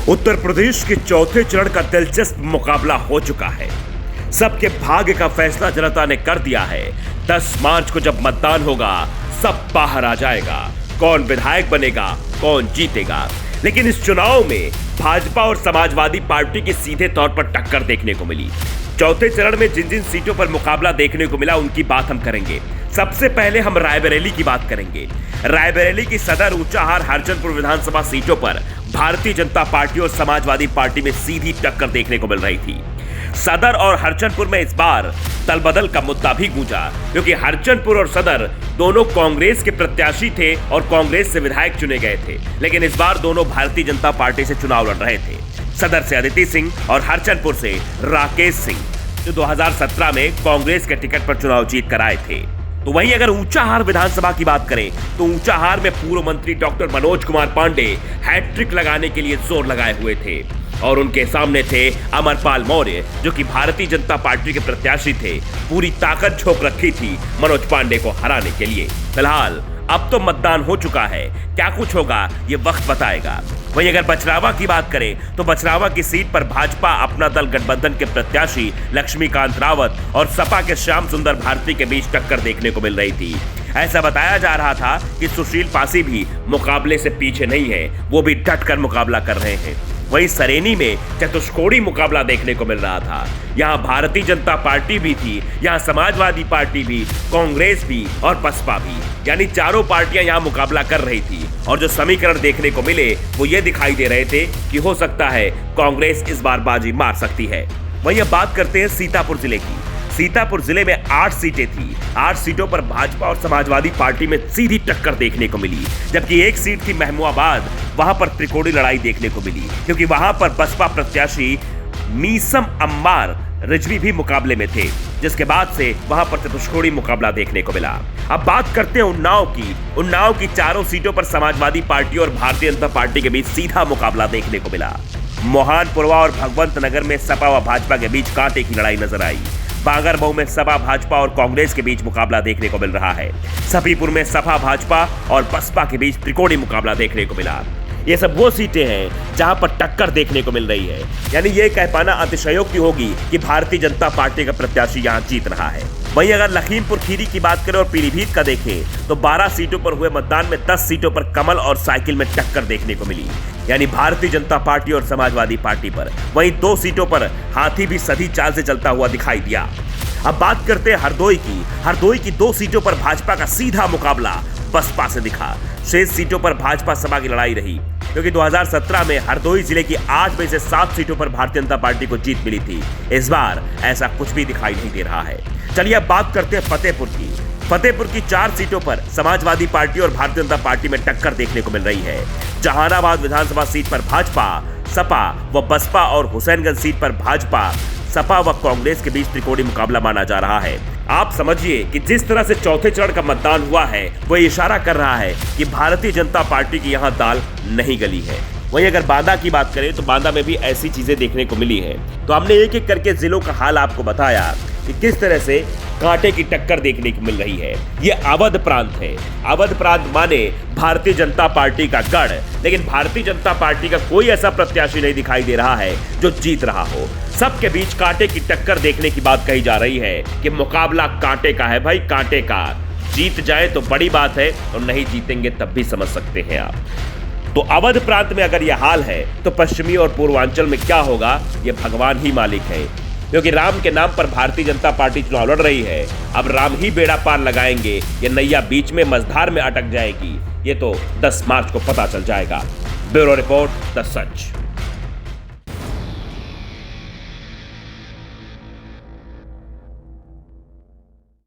उत्तर प्रदेश के चौथे चरण का दिलचस्प मुकाबला हो चुका है। सबके भाग्य का फैसला जनता ने कर दिया है। 10 मार्च को जब मतदान होगा, सब बाहर आ जाएगा। कौन विधायक बनेगा, कौन जीतेगा। लेकिन इस चुनाव में भाजपा और समाजवादी पार्टी की सीधे तौर पर टक्कर देखने को मिली। चौथे चरण में जिन जिन सीटों पर मुकाबला देखने को मिला, उनकी बात हम करेंगे। सबसे पहले हम रायबरेली की बात करेंगे। रायबरेली की सदर, ऊंचाहार, हरचंदपुर विधानसभा सीटों पर भारतीय जनता पार्टी और समाजवादी पार्टी में सीधी टक्कर देखने को मिल रही थी। सदर और हरचंदपुर में इस बार दलबदल का मुद्दा भी गूंजा, क्योंकि हरचंदपुर और सदर दोनों कांग्रेस के प्रत्याशी थे और कांग्रेस से विधायक चुने गए थे। लेकिन इस बार दोनों भारतीय जनता पार्टी से चुनाव लड़ रहे थे। सदर से अदिति सिंह और हरचंदपुर से राकेश सिंह, जो 2017 में कांग्रेस के टिकट पर चुनाव जीत कर आए थे। तो वहीं अगर ऊंचाहार विधानसभा की बात करें तो ऊंचाहार में पूर्व मंत्री डॉक्टर मनोज कुमार पांडे हैट्रिक लगाने के लिए जोर लगाए हुए थे और उनके सामने थे अमरपाल मौर्य, जो कि भारतीय जनता पार्टी के प्रत्याशी थे। पूरी ताकत झोंक रखी थी मनोज पांडे को हराने के लिए। फिलहाल अब तो मतदान हो चुका है, क्या कुछ होगा ये वक्त बताएगा। वहीं अगर बछरावा की बात करें तो बछरावा की सीट पर भाजपा अपना दल गठबंधन के प्रत्याशी लक्ष्मीकांत रावत और सपा के श्याम सुंदर भारती के बीच टक्कर देखने को मिल रही थी। ऐसा बताया जा रहा था कि सुशील पासी भी मुकाबले से पीछे नहीं है, वो भी डट कर मुकाबला कर रहे हैं। वहीं सरेनी में चतुष्कोणी मुकाबला देखने को मिल रहा था। यहाँ भारतीय जनता पार्टी भी थी, यहाँ समाजवादी पार्टी भी, कांग्रेस भी और बसपा भी, यानी चारों पार्टियां यहाँ मुकाबला कर रही थी। और जो समीकरण देखने को मिले वो ये दिखाई दे रहे थे कि हो सकता है कांग्रेस इस बार बाजी मार सकती है। वहीं अब बात करते हैं सीतापुर जिले की। सीतापुर जिले में 8 सीटें थी। 8 सीटों पर भाजपा और समाजवादी पार्टी में सीधी टक्कर देखने को मिली, जबकि एक सीट थी महमूदाबाद, वहां पर त्रिकोणी लड़ाई देखने को मिली, क्योंकि वहां पर बसपा प्रत्याशी मीसम अम्मार रिजवी भी मुकाबले में थे, जिसके बाद से वहां पर चतुष्कोणी मुकाबला देखने को मिला। अब बात करते हैं उन्नाव की। उन्नाव की चारों सीटों पर समाजवादी पार्टी और भारतीय जनता पार्टी के बीच सीधा मुकाबला देखने को मिला। मोहानपुरवा और भगवंत नगर में सपा व भाजपा के बीच कांटे की लड़ाई नजर आई। बांगरमऊ में सपा, भाजपा और कांग्रेस के बीच मुकाबला देखने को मिल रहा है। सफीपुर में सपा, भाजपा और बसपा के बीच त्रिकोणी मुकाबला देखने को मिला। ये सब वो सीटें हैं जहां पर टक्कर देखने को मिल रही है, यानी ये कह पाना अतिशयोक्ति होगी कि भारतीय जनता पार्टी का प्रत्याशी यहां जीत रहा है। वहीं अगर लखीमपुर खीरी की बात करें और पीलीभीत का देखें तो 12 सीटों पर हुए मतदान में 10 सीटों पर कमल और साइकिल में टक्कर देखने को मिली, यानी भारतीय जनता पार्टी और समाजवादी पार्टी पर। वहीं 2 सीटों पर हाथी भी सधी चाल से चलता हुआ दिखाई दिया। अब बात करते हैं हरदोई की। हरदोई की 2 सीटों पर भाजपा का सीधा मुकाबला बसपा से दिखा। शेष सीटों पर भाजपा सपा की लड़ाई रही, क्योंकि 2017 में हरदोई जिले की 8 में से 7 सीटों पर भारतीय जनता पार्टी को जीत मिली थी। इस बार ऐसा कुछ भी दिखाई नहीं दे रहा है। चलिए अब बात करते हैं फतेहपुर की। फतेहपुर की 4 सीटों पर समाजवादी पार्टी और भारतीय जनता पार्टी में टक्कर देखने को मिल रही है। जहानाबाद विधानसभा सीट पर भाजपा, सपा व बसपा और हुसैनगंज सीट पर भाजपा, सपा व कांग्रेस के बीच त्रिकोणी मुकाबला माना जा रहा है। आप समझिए कि जिस तरह से चौथे चरण का मतदान हुआ है वो इशारा कर रहा है कि भारतीय जनता पार्टी की यहां दाल नहीं गली है। वहीं अगर बांदा की बात करें तो बांदा में भी ऐसी चीजें देखने को मिली है। तो हमने एक एक करके जिलों का हाल आपको बताया कि किस तरह से कांटे की टक्कर देखने को मिल रही है। ये अवध प्रांत है। अवध प्रांत माने भारतीय जनता पार्टी का गढ़, लेकिन भारतीय जनता पार्टी का कोई ऐसा प्रत्याशी नहीं दिखाई दे रहा है जो जीत रहा हो। सबके बीच कांटे की टक्कर देखने की बात कही जा रही है कि मुकाबला कांटे का है भाई, कांटे का। जीत जाए तो बड़ी बात है और नहीं जीतेंगे तब भी समझ सकते हैं आप। तो अवध प्रांत में अगर यह हाल है तो पश्चिमी और पूर्वांचल में क्या होगा ये भगवान ही मालिक है, क्योंकि राम के नाम पर भारतीय जनता पार्टी चुनाव लड़ रही है। अब राम ही बेड़ा पार लगाएंगे, ये नैया बीच में मझधार में अटक जाएगी, ये तो 10 मार्च को पता चल जाएगा। Bureau report, the such.